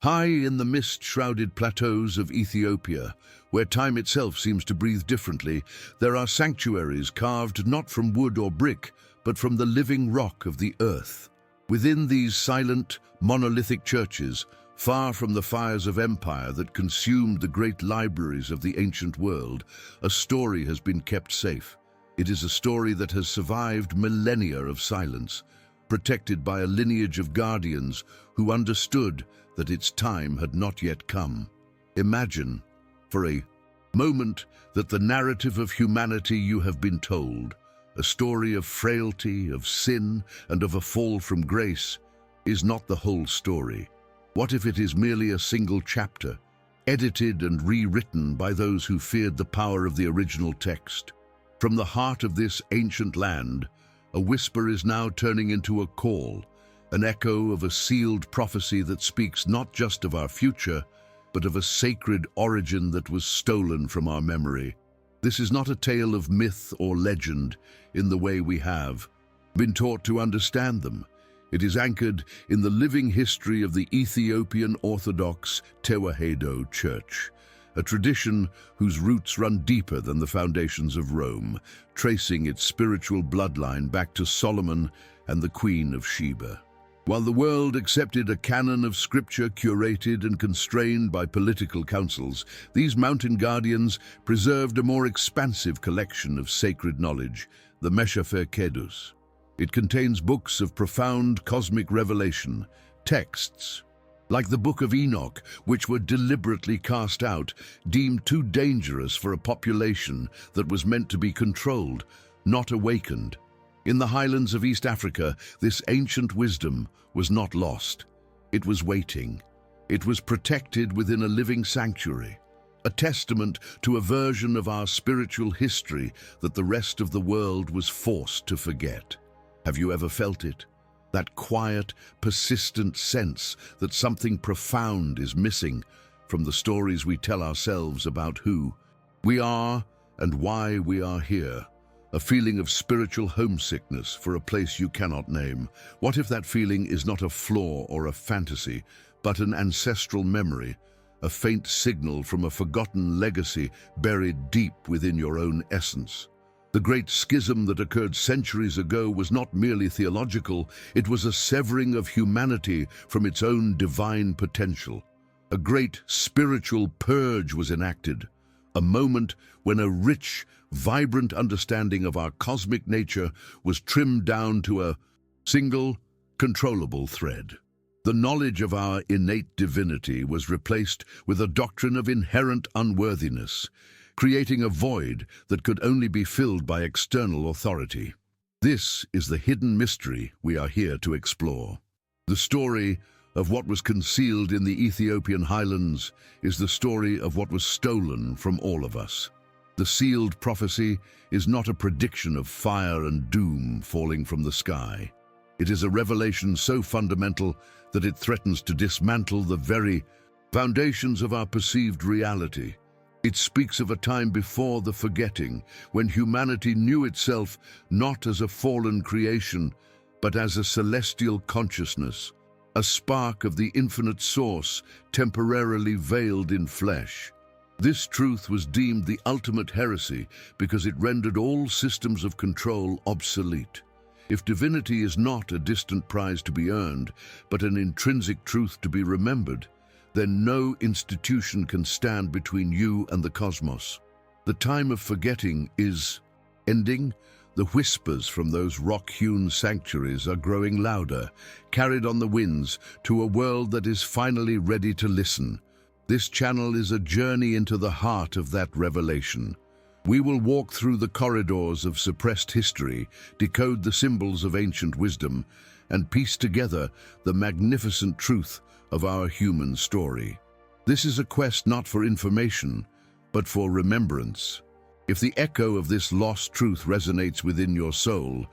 High in the mist-shrouded plateaus of Ethiopia, where time itself seems to breathe differently, there are sanctuaries carved not from wood or brick, but from the living rock of the earth. Within these silent, monolithic churches, far from the fires of empire that consumed the great libraries of the ancient world, a story has been kept safe. It is a story that has survived millennia of silence, protected by a lineage of guardians who understood that its time had not yet come. Imagine, for a moment, that the narrative of humanity you have been told, a story of frailty, of sin, and of a fall from grace, is not the whole story. What if it is merely a single chapter, edited and rewritten by those who feared the power of the original text? From the heart of this ancient land, a whisper is now turning into a call, an echo of a sealed prophecy that speaks not just of our future, but of a sacred origin that was stolen from our memory. This is not a tale of myth or legend in the way we have been taught to understand them. It is anchored in the living history of the Ethiopian Orthodox Tewahedo Church, a tradition whose roots run deeper than the foundations of Rome, tracing its spiritual bloodline back to Solomon and the Queen of Sheba. While the world accepted a canon of scripture curated and constrained by political councils, these mountain guardians preserved a more expansive collection of sacred knowledge, the Meshafer Kedus. It contains books of profound cosmic revelation, texts like the Book of Enoch, which were deliberately cast out, deemed too dangerous for a population that was meant to be controlled, not awakened. In the highlands of East Africa, this ancient wisdom was not lost. It was waiting. It was protected within a living sanctuary, a testament to a version of our spiritual history that the rest of the world was forced to forget. Have you ever felt it? That quiet, persistent sense that something profound is missing from the stories we tell ourselves about who we are and why we are here. A feeling of spiritual homesickness for a place you cannot name. What if that feeling is not a flaw or a fantasy, but an ancestral memory, a faint signal from a forgotten legacy buried deep within your own essence? The great schism that occurred centuries ago was not merely theological, it was a severing of humanity from its own divine potential. A great spiritual purge was enacted, a moment when a rich, vibrant understanding of our cosmic nature was trimmed down to a single, controllable thread. The knowledge of our innate divinity was replaced with a doctrine of inherent unworthiness, creating a void that could only be filled by external authority. This is the hidden mystery we are here to explore. The story of what was concealed in the Ethiopian highlands is the story of what was stolen from all of us. The sealed prophecy is not a prediction of fire and doom falling from the sky. It is a revelation so fundamental that it threatens to dismantle the very foundations of our perceived reality. It speaks of a time before the forgetting, when humanity knew itself not as a fallen creation, but as a celestial consciousness, a spark of the infinite source temporarily veiled in flesh. This truth was deemed the ultimate heresy because it rendered all systems of control obsolete. If divinity is not a distant prize to be earned, but an intrinsic truth to be remembered, then no institution can stand between you and the cosmos. The time of forgetting is ending. The whispers from those rock-hewn sanctuaries are growing louder, carried on the winds to a world that is finally ready to listen. This channel is a journey into the heart of that revelation. We will walk through the corridors of suppressed history, decode the symbols of ancient wisdom, and piece together the magnificent truth of our human story. This is a quest not for information, but for remembrance. If the echo of this lost truth resonates within your soul,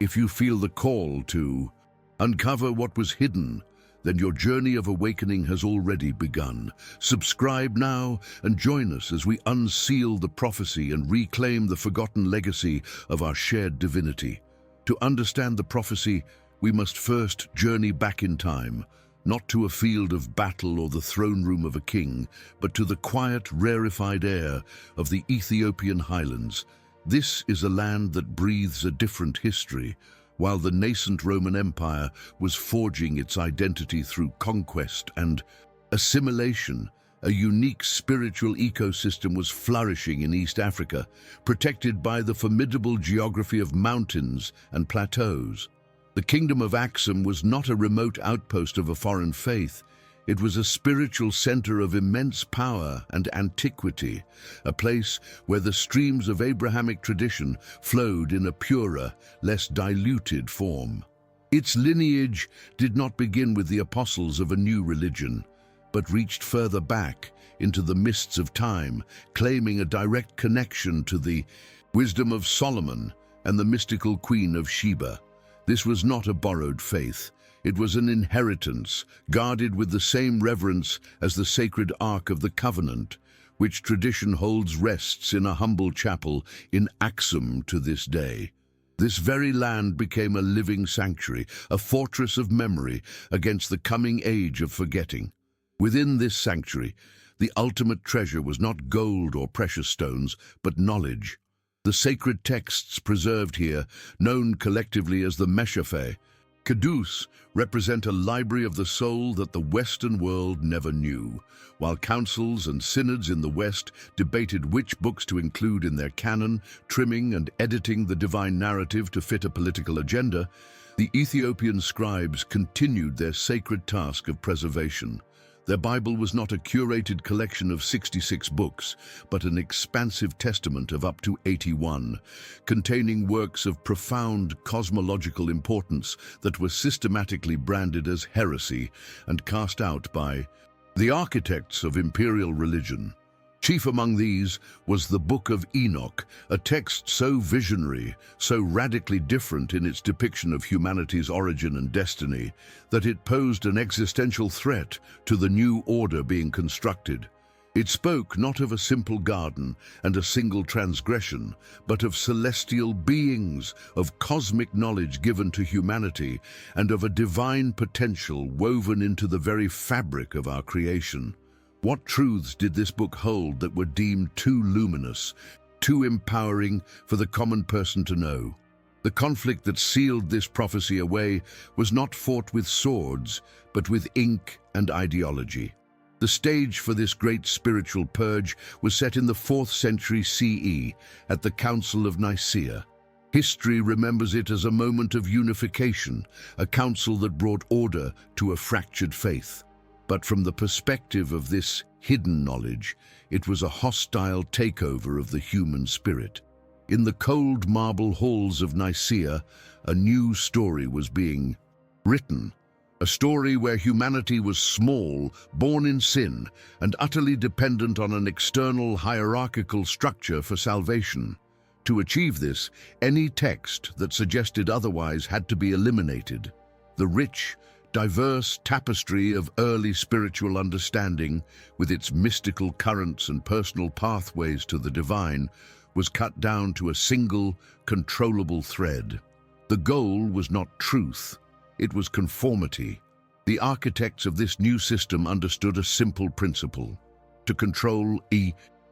if you feel the call to uncover what was hidden, then your journey of awakening has already begun. Subscribe now and join us as we unseal the prophecy and reclaim the forgotten legacy of our shared divinity. To understand the prophecy, we must first journey back in time, not to a field of battle or the throne room of a king, but to the quiet, rarefied air of the Ethiopian highlands. This is a land that breathes a different history, while the nascent Roman Empire was forging its identity through conquest and assimilation. A unique spiritual ecosystem was flourishing in East Africa, protected by the formidable geography of mountains and plateaus. The kingdom of Axum was not a remote outpost of a foreign faith. It was a spiritual center of immense power and antiquity, a place where the streams of Abrahamic tradition flowed in a purer, less diluted form. Its lineage did not begin with the apostles of a new religion, but reached further back into the mists of time, claiming a direct connection to the wisdom of Solomon and the mystical Queen of Sheba. This was not a borrowed faith. It was an inheritance, guarded with the same reverence as the sacred Ark of the Covenant, which tradition holds rests in a humble chapel in Axum to this day. This very land became a living sanctuary, a fortress of memory against the coming age of forgetting. Within this sanctuary, the ultimate treasure was not gold or precious stones, but knowledge. The sacred texts preserved here, known collectively as the Meshaphe, Kedus, represent a library of the soul that the Western world never knew. While councils and synods in the West debated which books to include in their canon, trimming and editing the divine narrative to fit a political agenda, the Ethiopian scribes continued their sacred task of preservation. Their Bible was not a curated collection of 66 books, but an expansive testament of up to 81, containing works of profound cosmological importance that were systematically branded as heresy and cast out by the architects of imperial religion. Chief among these was the Book of Enoch, a text so visionary, so radically different in its depiction of humanity's origin and destiny, that it posed an existential threat to the new order being constructed. It spoke not of a simple garden and a single transgression, but of celestial beings, of cosmic knowledge given to humanity, and of a divine potential woven into the very fabric of our creation. What truths did this book hold that were deemed too luminous, too empowering for the common person to know? The conflict that sealed this prophecy away was not fought with swords, but with ink and ideology. The stage for this great spiritual purge was set in the 4th century CE at the Council of Nicaea. History remembers it as a moment of unification, a council that brought order to a fractured faith. But from the perspective of this hidden knowledge, it was a hostile takeover of the human spirit. In the cold marble halls of Nicaea, a new story was being written. A story where humanity was small, born in sin, and utterly dependent on an external hierarchical structure for salvation. To achieve this, any text that suggested otherwise had to be eliminated. The rich, diverse tapestry of early spiritual understanding, with its mystical currents and personal pathways to the divine, was cut down to a single, controllable thread. The goal was not truth, it was conformity. The architects of this new system understood a simple principle. To control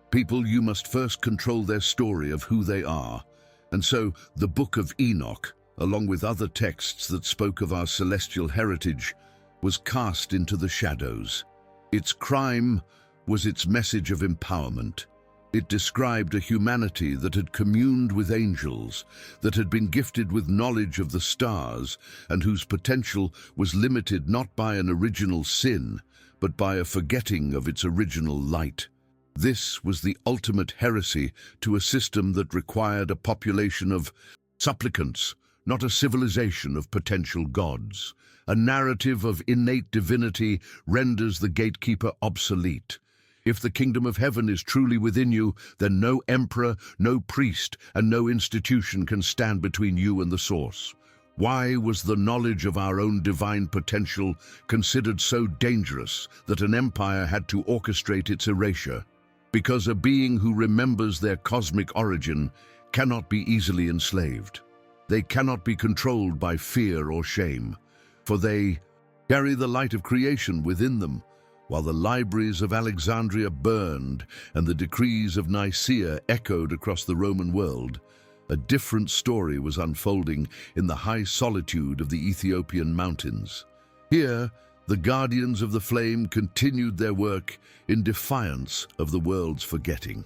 people, you must first control their story of who they are. And so, the Book of Enoch, along with other texts that spoke of our celestial heritage, was cast into the shadows. Its crime was its message of empowerment. It described a humanity that had communed with angels, that had been gifted with knowledge of the stars, and whose potential was limited not by an original sin, but by a forgetting of its original light. This was the ultimate heresy to a system that required a population of supplicants, not a civilization of potential gods. A narrative of innate divinity renders the gatekeeper obsolete. If the kingdom of heaven is truly within you, then no emperor, no priest, and no institution can stand between you and the source. Why was the knowledge of our own divine potential considered so dangerous that an empire had to orchestrate its erasure? Because a being who remembers their cosmic origin cannot be easily enslaved. They cannot be controlled by fear or shame, for they carry the light of creation within them, while the libraries of Alexandria burned and the decrees of Nicaea echoed across the Roman world. A different story was unfolding in the high solitude of the Ethiopian mountains. Here, the guardians of the flame continued their work in defiance of the world's forgetting.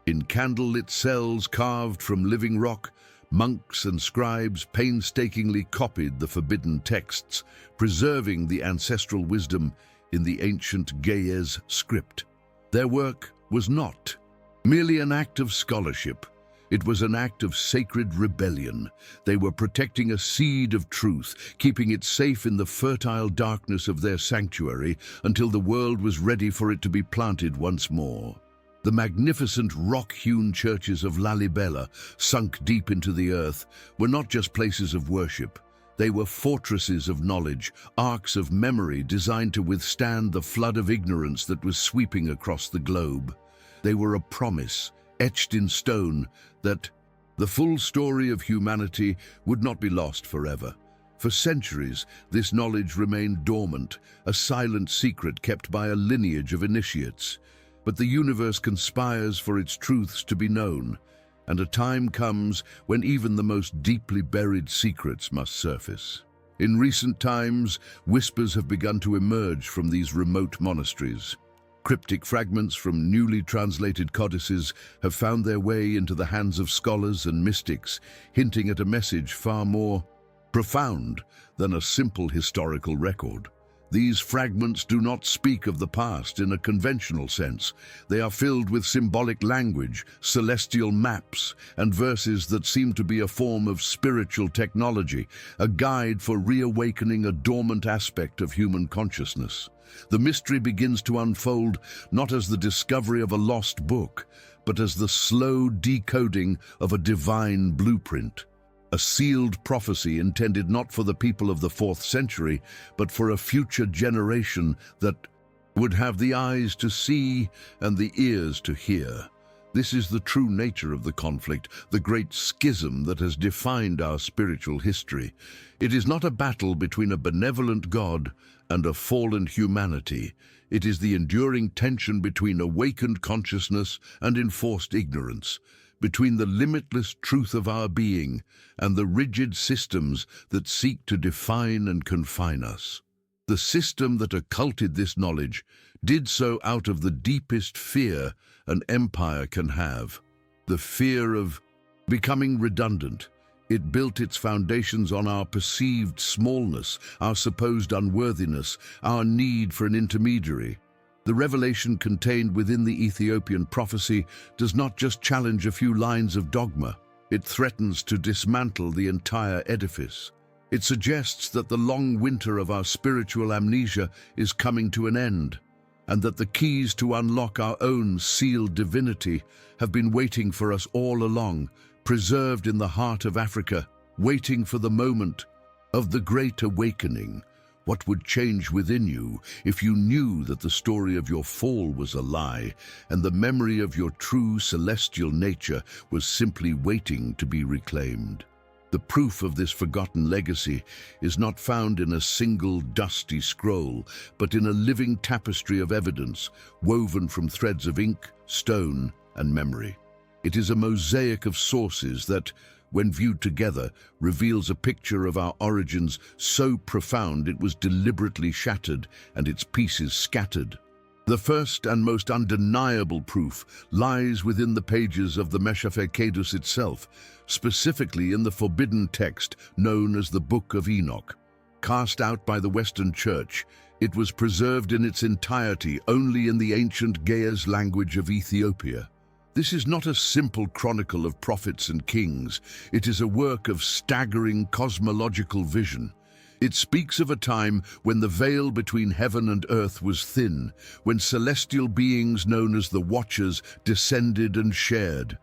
In candlelit cells carved from living rock, monks and scribes painstakingly copied the forbidden texts, preserving the ancestral wisdom in the ancient Ge'ez script. Their work was not merely an act of scholarship. It was an act of sacred rebellion. They were protecting a seed of truth, keeping it safe in the fertile darkness of their sanctuary until the world was ready for it to be planted once more. The magnificent rock-hewn churches of Lalibela, sunk deep into the earth, were not just places of worship. They were fortresses of knowledge, arks of memory designed to withstand the flood of ignorance that was sweeping across the globe. They were a promise, etched in stone, that the full story of humanity would not be lost forever. For centuries, this knowledge remained dormant, a silent secret kept by a lineage of initiates. But the universe conspires for its truths to be known, and a time comes when even the most deeply buried secrets must surface. In recent times, whispers have begun to emerge from these remote monasteries. Cryptic fragments from newly translated codices have found their way into the hands of scholars and mystics, hinting at a message far more profound than a simple historical record. These fragments do not speak of the past in a conventional sense. They are filled with symbolic language, celestial maps, and verses that seem to be a form of spiritual technology, a guide for reawakening a dormant aspect of human consciousness. The mystery begins to unfold not as the discovery of a lost book, but as the slow decoding of a divine blueprint. A sealed prophecy intended not for the people of the 4th century, but for a future generation that would have the eyes to see and the ears to hear. This is the true nature of the conflict, the great schism that has defined our spiritual history. It is not a battle between a benevolent God and a fallen humanity. It is the enduring tension between awakened consciousness and enforced ignorance, between the limitless truth of our being and the rigid systems that seek to define and confine us. The system that occulted this knowledge did so out of the deepest fear an empire can have, the fear of becoming redundant. It built its foundations on our perceived smallness, our supposed unworthiness, our need for an intermediary. The revelation contained within the Ethiopian prophecy does not just challenge a few lines of dogma. It threatens to dismantle the entire edifice. It suggests that the long winter of our spiritual amnesia is coming to an end, and that the keys to unlock our own sealed divinity have been waiting for us all along, preserved in the heart of Africa, waiting for the moment of the Great Awakening. What would change within you if you knew that the story of your fall was a lie and the memory of your true celestial nature was simply waiting to be reclaimed? The proof of this forgotten legacy is not found in a single dusty scroll, but in a living tapestry of evidence woven from threads of ink, stone, and memory. It is a mosaic of sources that, when viewed together, reveals a picture of our origins so profound it was deliberately shattered and its pieces scattered. The first and most undeniable proof lies within the pages of the Meshafeh Kedus itself, specifically in the forbidden text known as the Book of Enoch. Cast out by the Western Church, it was preserved in its entirety only in the ancient Ge'ez language of Ethiopia. This is not a simple chronicle of prophets and kings. It is a work of staggering cosmological vision. It speaks of a time when the veil between heaven and earth was thin, when celestial beings known as the Watchers descended and shared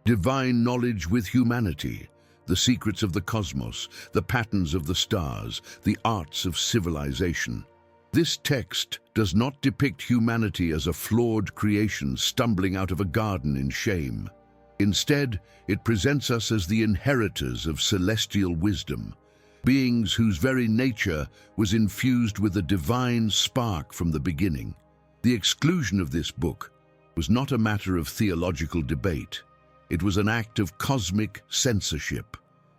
divine knowledge with humanity, the secrets of the cosmos, the patterns of the stars, the arts of civilization. This text does not depict humanity as a flawed creation stumbling out of a garden in shame. Instead, it presents us as the inheritors of celestial wisdom, beings whose very nature was infused with a divine spark from the beginning. The exclusion of this book was not a matter of theological debate. It was an act of cosmic censorship.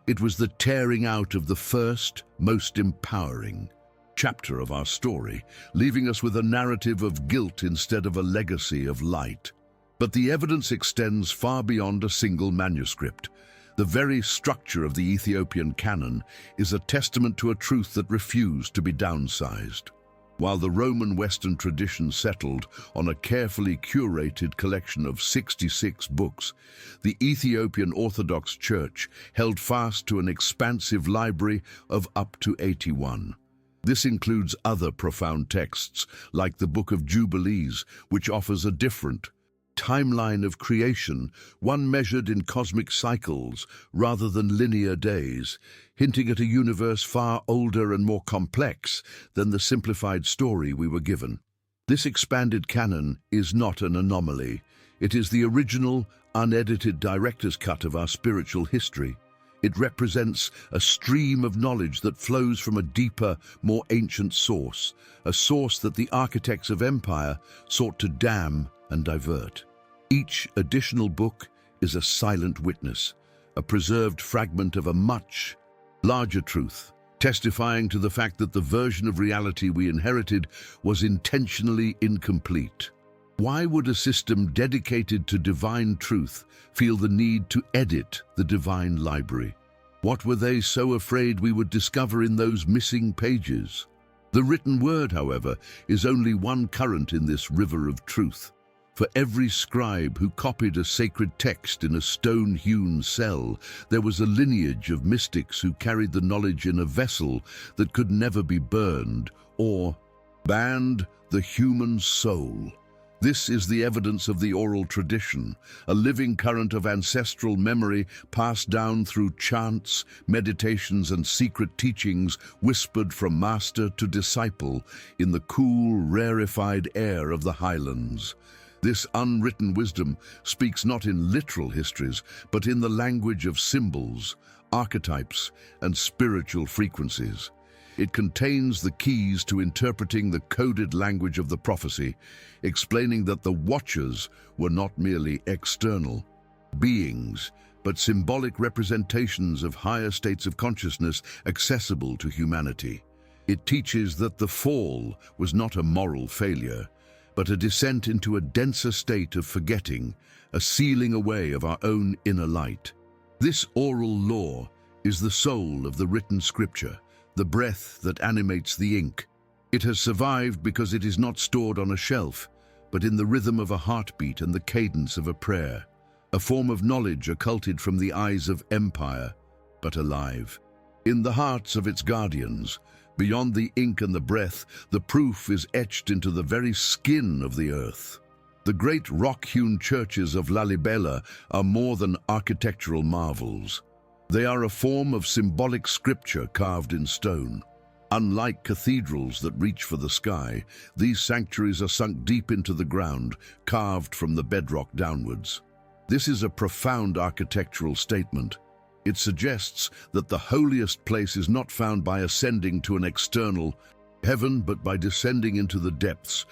It was the tearing out of the first, most empowering chapter of our story, leaving us with a narrative of guilt instead of a legacy of light. But the evidence extends far beyond a single manuscript. The very structure of the Ethiopian canon is a testament to a truth that refused to be downsized. While the Roman Western tradition settled on a carefully curated collection of 66 books, the Ethiopian Orthodox Church held fast to an expansive library of up to 81. This includes other profound texts, like the Book of Jubilees, which offers a different timeline of creation, one measured in cosmic cycles rather than linear days, hinting at a universe far older and more complex than the simplified story we were given. This expanded canon is not an anomaly. It is the original, unedited director's cut of our spiritual history. It represents a stream of knowledge that flows from a deeper, more ancient source, a source that the architects of empire sought to dam and divert. Each additional book is a silent witness, a preserved fragment of a much larger truth, testifying to the fact that the version of reality we inherited was intentionally incomplete. Why would a system dedicated to divine truth feel the need to edit the divine library? What were they so afraid we would discover in those missing pages? The written word, however, is only one current in this river of truth. For every scribe who copied a sacred text in a stone-hewn cell, there was a lineage of mystics who carried the knowledge in a vessel that could never be burned or banned, the human soul. This is the evidence of the oral tradition, a living current of ancestral memory passed down through chants, meditations, and secret teachings whispered from master to disciple in the cool, rarefied air of the highlands. This unwritten wisdom speaks not in literal histories, but in the language of symbols, archetypes, and spiritual frequencies. It contains the keys to interpreting the coded language of the prophecy, explaining that the Watchers were not merely external beings, but symbolic representations of higher states of consciousness accessible to humanity. It teaches that the fall was not a moral failure, but a descent into a denser state of forgetting, a sealing away of our own inner light. This oral law is the soul of the written scripture, the breath that animates the ink. It has survived because it is not stored on a shelf, but in the rhythm of a heartbeat and the cadence of a prayer, a form of knowledge occulted from the eyes of empire, but alive. In the hearts of its guardians, beyond the ink and the breath, the proof is etched into the very skin of the earth. The great rock-hewn churches of Lalibela are more than architectural marvels. They are a form of symbolic scripture carved in stone. Unlike cathedrals that reach for the sky, these sanctuaries are sunk deep into the ground, carved from the bedrock downwards. This is a profound architectural statement. It suggests that the holiest place is not found by ascending to an external heaven, but by descending into the depths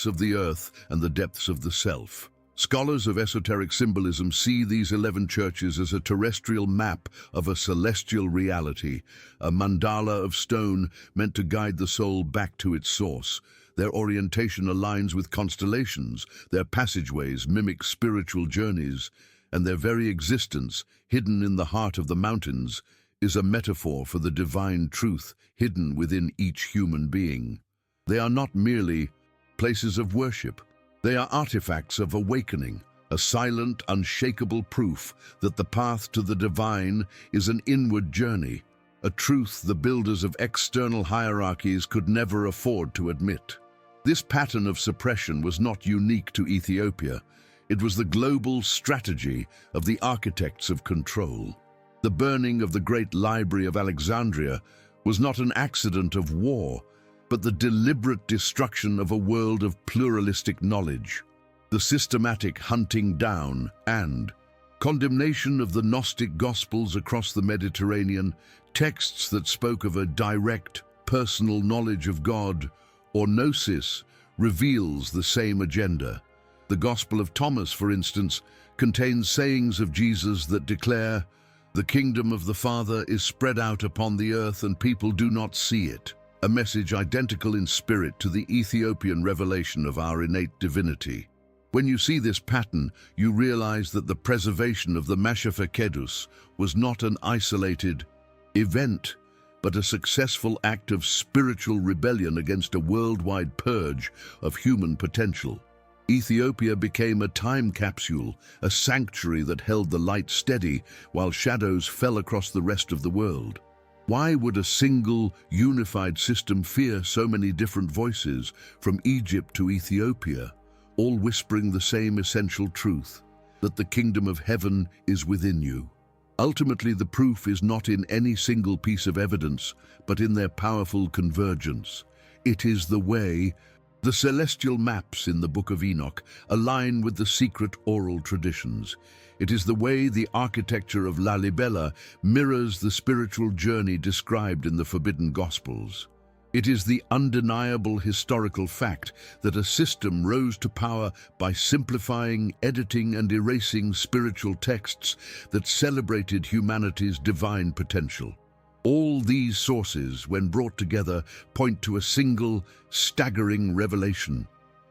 of the earth and the depths of the self. Scholars of esoteric symbolism see these 11 churches as a terrestrial map of a celestial reality, a mandala of stone meant to guide the soul back to its source. Their orientation aligns with constellations, their passageways mimic spiritual journeys, and their very existence, hidden in the heart of the mountains, is a metaphor for the divine truth hidden within each human being. They are not merely places of worship. They are artifacts of awakening, a silent, unshakable proof that the path to the divine is an inward journey, a truth the builders of external hierarchies could never afford to admit. This pattern of suppression was not unique to Ethiopia. It was the global strategy of the architects of control. The burning of the great library of Alexandria was not an accident of war, but the deliberate destruction of a world of pluralistic knowledge. The systematic hunting down and condemnation of the Gnostic Gospels across the Mediterranean Texts that spoke of a direct, personal knowledge of God, or gnosis, reveals the same agenda. The Gospel of Thomas, for instance, contains sayings of Jesus that declare, "The kingdom of the Father is spread out upon the earth and people do not see it," a message identical in spirit to the Ethiopian revelation of our innate divinity. When you see this pattern, you realize that the preservation of the Mashafekedus was not an isolated event, but a successful act of spiritual rebellion against a worldwide purge of human potential. Ethiopia became a time capsule, a sanctuary that held the light steady while shadows fell across the rest of the world. Why would a single, unified system fear so many different voices, from Egypt to Ethiopia, all whispering the same essential truth, that the kingdom of heaven is within you? Ultimately, the proof is not in any single piece of evidence, but in their powerful convergence. It is the way. The celestial maps in the Book of Enoch align with the secret oral traditions. It is the way the architecture of Lalibela mirrors the spiritual journey described in the Forbidden Gospels. It is the undeniable historical fact that a system rose to power by simplifying, editing, and erasing spiritual texts that celebrated humanity's divine potential. All these sources, when brought together, point to a single, staggering revelation.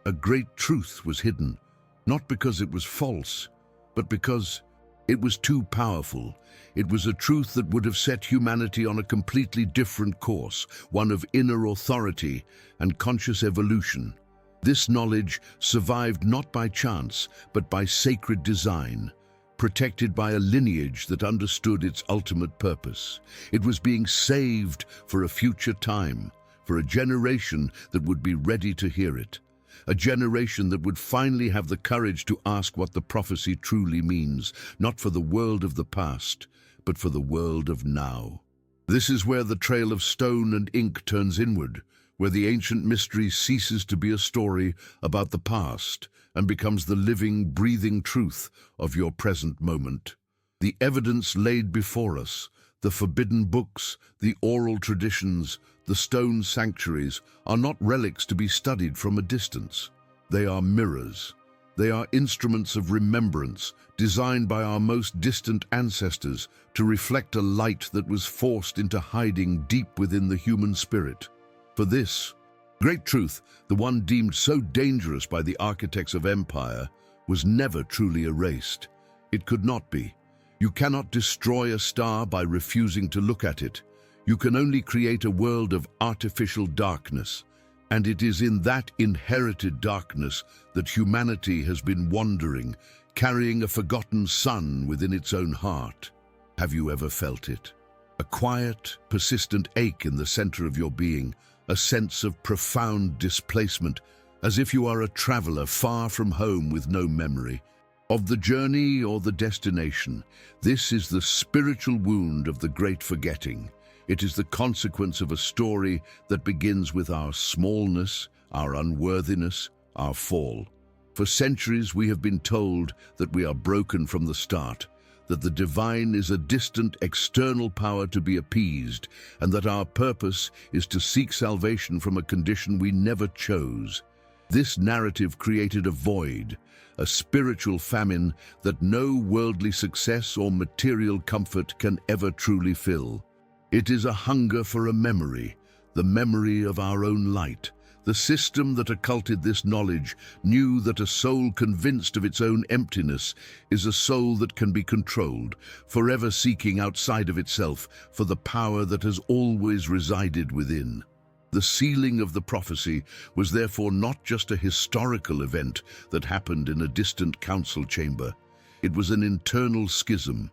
A great truth was hidden, not because it was false, but because it was too powerful. It was a truth that would have set humanity on a completely different course, one of inner authority and conscious evolution. This knowledge survived not by chance, but by sacred design, protected by a lineage that understood its ultimate purpose. It was being saved for a future time, for a generation that would be ready to hear it. A generation that would finally have the courage to ask what the prophecy truly means, not for the world of the past, but for the world of now. This is where the trail of stone and ink turns inward, where the ancient mystery ceases to be a story about the past and becomes the living, breathing truth of your present moment. The evidence laid before us, the forbidden books, the oral traditions, the stone sanctuaries, are not relics to be studied from a distance. They are mirrors. They are instruments of remembrance, designed by our most distant ancestors to reflect a light that was forced into hiding deep within the human spirit. For this great truth, the one deemed so dangerous by the architects of empire, was never truly erased. It could not be. You cannot destroy a star by refusing to look at it. You can only create a world of artificial darkness, and it is in that inherited darkness that humanity has been wandering, carrying a forgotten sun within its own heart. Have you ever felt it? A quiet, persistent ache in the center of your being, a sense of profound displacement, as if you are a traveler far from home with no memory of the journey or the destination. This is the spiritual wound of the great forgetting. It is the consequence of a story that begins with our smallness, our unworthiness, our fall. For centuries we have been told that we are broken from the start, that the divine is a distant external power to be appeased, and that our purpose is to seek salvation from a condition we never chose. This narrative created a void, a spiritual famine that no worldly success or material comfort can ever truly fill. It is a hunger for a memory, the memory of our own light. The system that occulted this knowledge knew that a soul convinced of its own emptiness is a soul that can be controlled, forever seeking outside of itself for the power that has always resided within. The sealing of the prophecy was therefore not just a historical event that happened in a distant council chamber. It was an internal schism,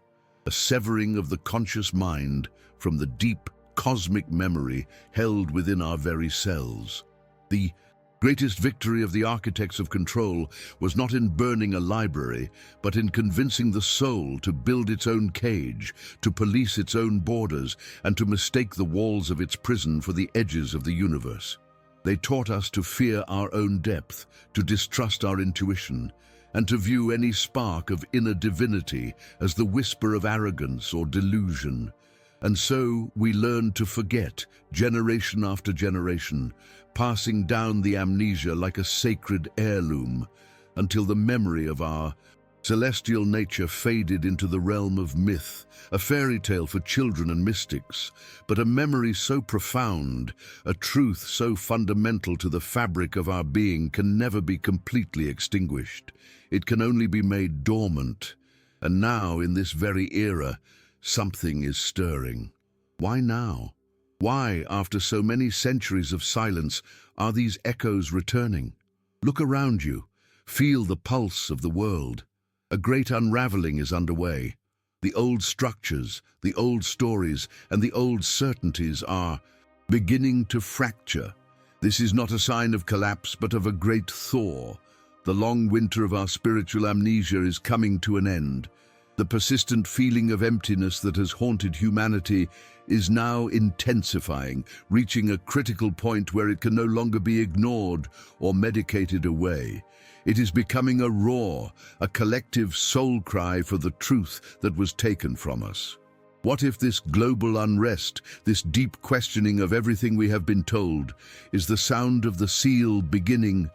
a severing of the conscious mind from the deep cosmic memory held within our very cells. The greatest victory of the architects of control was not in burning a library, but in convincing the soul to build its own cage, to police its own borders, and to mistake the walls of its prison for the edges of the universe. They taught us to fear our own depth, to distrust our intuition, and to view any spark of inner divinity as the whisper of arrogance or delusion. And so we learn to forget, generation after generation, passing down the amnesia like a sacred heirloom, until the memory of our celestial nature faded into the realm of myth, a fairy tale for children and mystics, but a memory so profound, a truth so fundamental to the fabric of our being can never be completely extinguished. It can only be made dormant. And now, in this very era, something is stirring. Why now? Why, after so many centuries of silence, are these echoes returning? Look around you. Feel the pulse of the world. A great unraveling is underway. The old structures, the old stories, and the old certainties are beginning to fracture. This is not a sign of collapse, but of a great thaw. The long winter of our spiritual amnesia is coming to an end. The persistent feeling of emptiness that has haunted humanity is now intensifying, reaching a critical point where it can no longer be ignored or medicated away. It is becoming a roar, a collective soul cry for the truth that was taken from us. What if this global unrest, this deep questioning of everything we have been told, is the sound of the seal beginning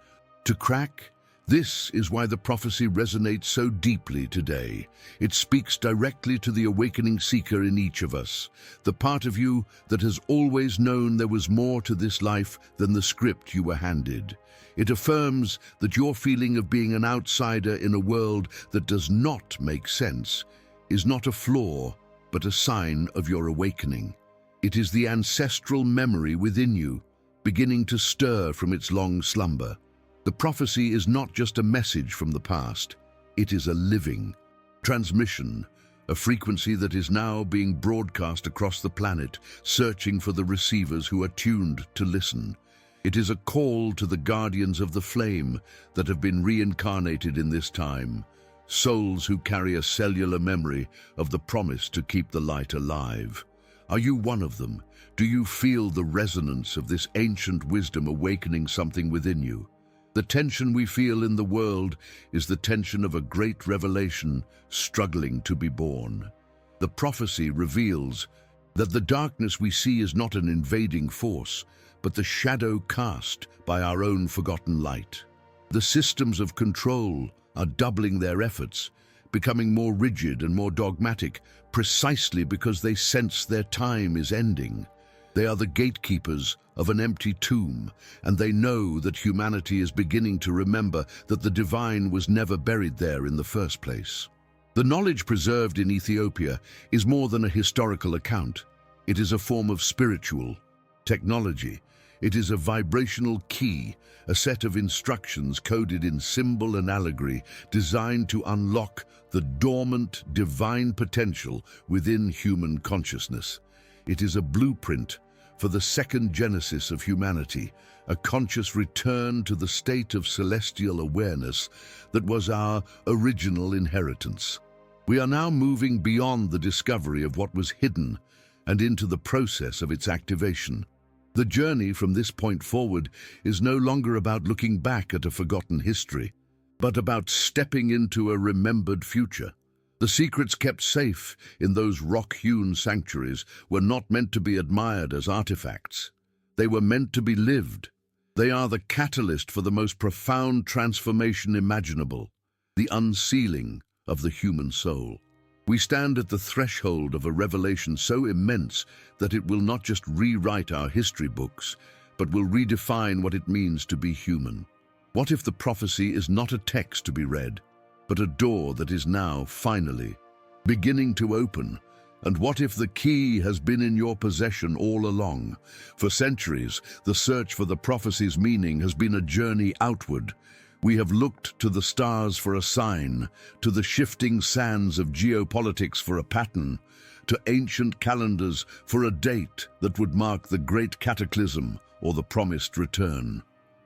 to crack? This is why the prophecy resonates so deeply today. It speaks directly to the awakening seeker in each of us, the part of you that has always known there was more to this life than the script you were handed. It affirms that your feeling of being an outsider in a world that does not make sense is not a flaw, but a sign of your awakening. It is the ancestral memory within you, beginning to stir from its long slumber. The prophecy is not just a message from the past, it is a living transmission, a frequency that is now being broadcast across the planet, searching for the receivers who are tuned to listen. It is a call to the guardians of the flame that have been reincarnated in this time, souls who carry a cellular memory of the promise to keep the light alive. Are you one of them? Do you feel the resonance of this ancient wisdom awakening something within you? The tension we feel in the world is the tension of a great revelation struggling to be born. The prophecy reveals that the darkness we see is not an invading force, but the shadow cast by our own forgotten light. The systems of control are doubling their efforts, becoming more rigid and more dogmatic, precisely because they sense their time is ending. They are the gatekeepers of an empty tomb, and they know that humanity is beginning to remember that the divine was never buried there in the first place. The knowledge preserved in Ethiopia is more than a historical account. It is a form of spiritual technology. It is a vibrational key, a set of instructions coded in symbol and allegory designed to unlock the dormant divine potential within human consciousness. It is a blueprint for the second genesis of humanity, a conscious return to the state of celestial awareness that was our original inheritance. We are now moving beyond the discovery of what was hidden and into the process of its activation. The journey from this point forward is no longer about looking back at a forgotten history, but about stepping into a remembered future. The secrets kept safe in those rock-hewn sanctuaries were not meant to be admired as artifacts. They were meant to be lived. They are the catalyst for the most profound transformation imaginable, the unsealing of the human soul. We stand at the threshold of a revelation so immense that it will not just rewrite our history books, but will redefine what it means to be human. What if the prophecy is not a text to be read, but a door that is now, finally, beginning to open? And what if the key has been in your possession all along? For centuries, the search for the prophecy's meaning has been a journey outward. We have looked to the stars for a sign, to the shifting sands of geopolitics for a pattern, to ancient calendars for a date that would mark the great cataclysm or the promised return.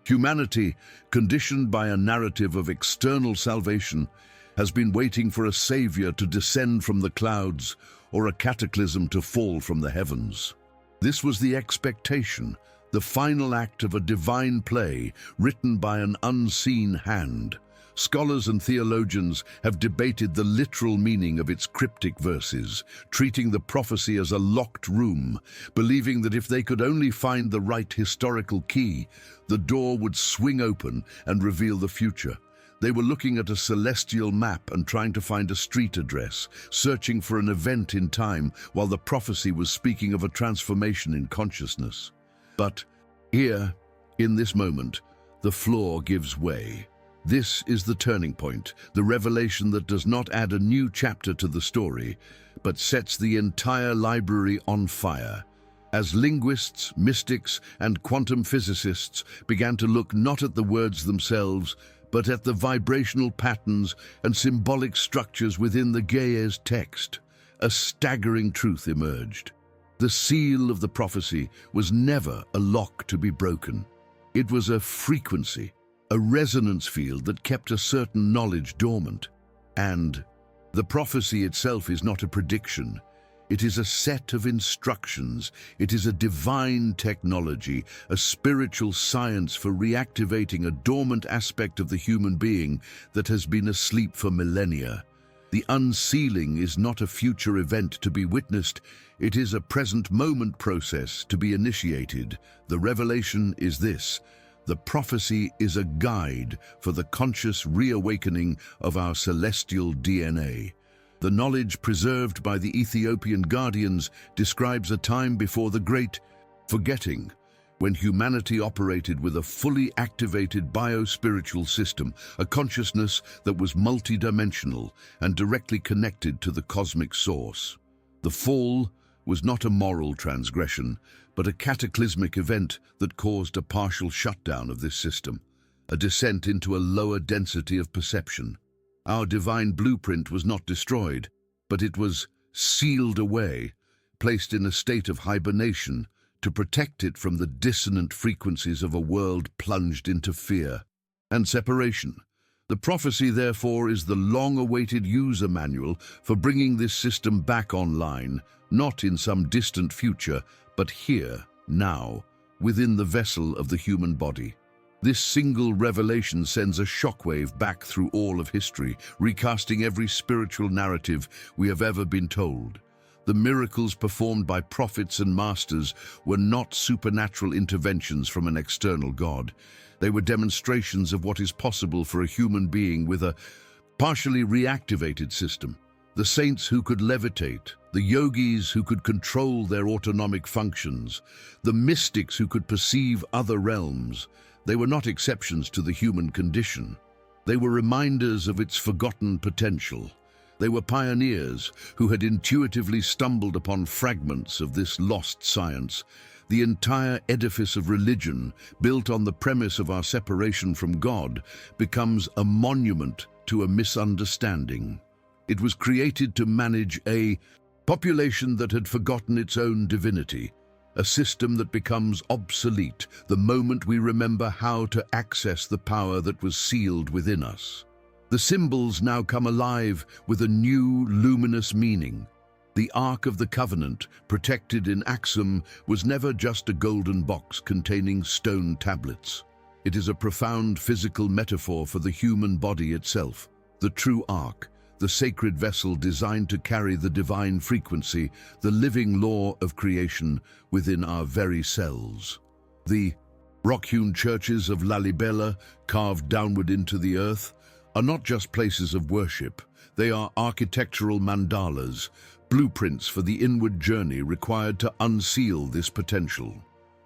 Humanity, conditioned by a narrative of external salvation, has been waiting for a savior to descend from the clouds or a cataclysm to fall from the heavens. This was the expectation, the final act of a divine play written by an unseen hand, Scholars and theologians have debated the literal meaning of its cryptic verses, treating the prophecy as a locked room, believing that if they could only find the right historical key, the door would swing open and reveal the future. They were looking at a celestial map and trying to find a street address, searching for an event in time while the prophecy was speaking of a transformation in consciousness. But here, in this moment, the floor gives way. This is the turning point, the revelation that does not add a new chapter to the story, but sets the entire library on fire. As linguists, mystics, and quantum physicists began to look not at the words themselves, but at the vibrational patterns and symbolic structures within the Ge'ez text, a staggering truth emerged. The seal of the prophecy was never a lock to be broken. It was a frequency, a resonance field that kept a certain knowledge dormant. And the prophecy itself is not a prediction. It is a set of instructions. It is a divine technology, a spiritual science for reactivating a dormant aspect of the human being that has been asleep for millennia. The unsealing is not a future event to be witnessed. It is a present moment process to be initiated. The revelation is this: the prophecy is a guide for the conscious reawakening of our celestial DNA. The knowledge preserved by the Ethiopian guardians describes a time before the Great Forgetting, when humanity operated with a fully activated bio-spiritual system, a consciousness that was multidimensional and directly connected to the cosmic source. The fall was not a moral transgression, but a cataclysmic event that caused a partial shutdown of this system, a descent into a lower density of perception. Our divine blueprint was not destroyed, but it was sealed away, placed in a state of hibernation to protect it from the dissonant frequencies of a world plunged into fear and separation. The prophecy, therefore, is the long-awaited user manual for bringing this system back online, not in some distant future, but here, now, within the vessel of the human body. This single revelation sends a shockwave back through all of history, recasting every spiritual narrative we have ever been told. The miracles performed by prophets and masters were not supernatural interventions from an external God. They were demonstrations of what is possible for a human being with a partially reactivated system. The saints who could levitate, the yogis who could control their autonomic functions, the mystics who could perceive other realms. They were not exceptions to the human condition. They were reminders of its forgotten potential. They were pioneers who had intuitively stumbled upon fragments of this lost science. The entire edifice of religion, built on the premise of our separation from God, becomes a monument to a misunderstanding. It was created to manage a population that had forgotten its own divinity, a system that becomes obsolete the moment we remember how to access the power that was sealed within us. The symbols now come alive with a new luminous meaning. The Ark of the Covenant, protected in Axum, was never just a golden box containing stone tablets. It is a profound physical metaphor for the human body itself. The true Ark, the sacred vessel designed to carry the divine frequency, the living law of creation within our very cells. The rock-hewn churches of Lalibela, carved downward into the earth, are not just places of worship. They are architectural mandalas, blueprints for the inward journey required to unseal this potential.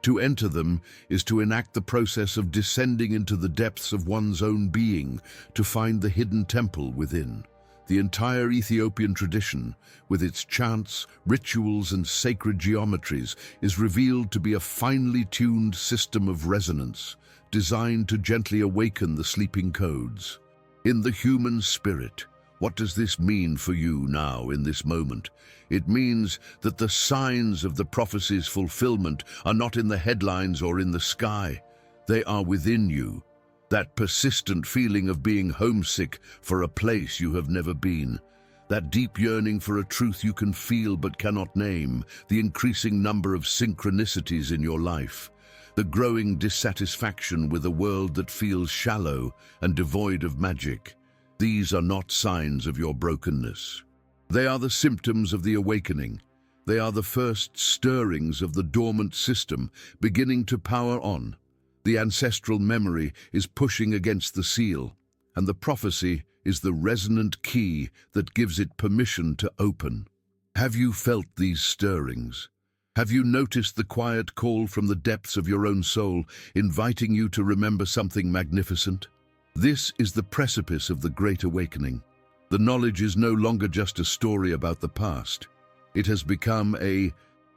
To enter them is to enact the process of descending into the depths of one's own being to find the hidden temple within. The entire Ethiopian tradition, with its chants, rituals, and sacred geometries, is revealed to be a finely tuned system of resonance, designed to gently awaken the sleeping codes. In the human spirit, what does this mean for you now in this moment? It means that the signs of the prophecy's fulfillment are not in the headlines or in the sky. They are within you. That persistent feeling of being homesick for a place you have never been. That deep yearning for a truth you can feel but cannot name. The increasing number of synchronicities in your life. the growing dissatisfaction with a world that feels shallow and devoid of magic. These are not signs of your brokenness. They are the symptoms of the awakening. They are the first stirrings of the dormant system beginning to power on. The ancestral memory is pushing against the seal, and the prophecy is the resonant key that gives it permission to open. Have you felt these stirrings? Have you noticed the quiet call from the depths of your own soul, inviting you to remember something magnificent? This is the precipice of the Great Awakening. The knowledge is no longer just a story about the past. It has become a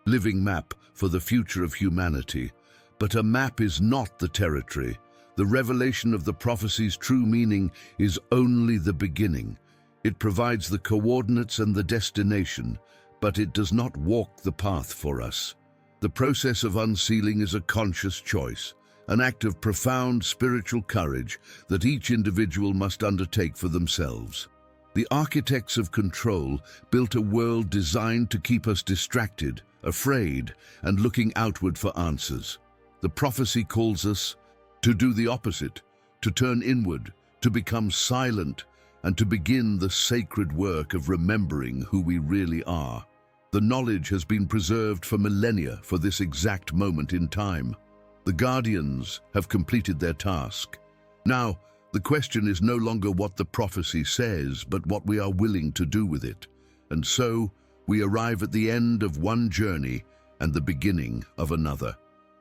living map for the future of humanity. But a map is not the territory. The revelation of the prophecy's true meaning is only the beginning. It provides the coordinates and the destination, but it does not walk the path for us. The process of unsealing is a conscious choice, an act of profound spiritual courage that each individual must undertake for themselves. The architects of control built a world designed to keep us distracted, afraid, and looking outward for answers. The prophecy calls us to do the opposite, to turn inward, to become silent, and to begin the sacred work of remembering who we really are. The knowledge has been preserved for millennia for this exact moment in time. The guardians have completed their task. Now, the question is no longer what the prophecy says, but what we are willing to do with it. And so, we arrive at the end of one journey and the beginning of another.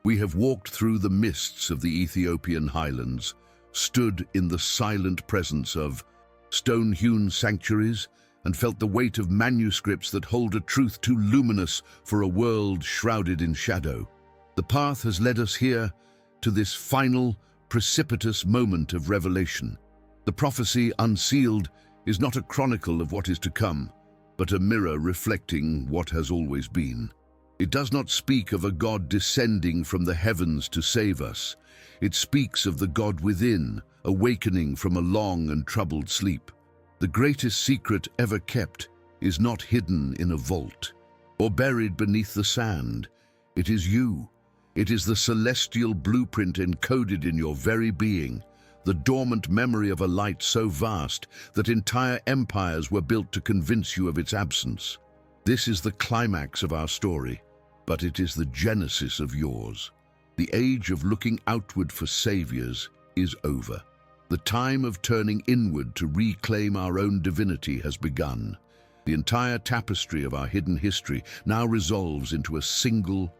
We have walked through the mists of the Ethiopian highlands, stood in the silent presence of stone-hewn sanctuaries, and felt the weight of manuscripts that hold a truth too luminous for a world shrouded in shadow. The path has led us here to this final, precipitous moment of revelation. The prophecy unsealed is not a chronicle of what is to come, but a mirror reflecting what has always been. It does not speak of a God descending from the heavens to save us. It speaks of the God within, awakening from a long and troubled sleep. The greatest secret ever kept is not hidden in a vault or buried beneath the sand. It is you. It is the celestial blueprint encoded in your very being, the dormant memory of a light so vast that entire empires were built to convince you of its absence. This is the climax of our story, but it is the genesis of yours. The age of looking outward for saviors is over. The time of turning inward to reclaim our own divinity has begun. The entire tapestry of our hidden history now resolves into a single,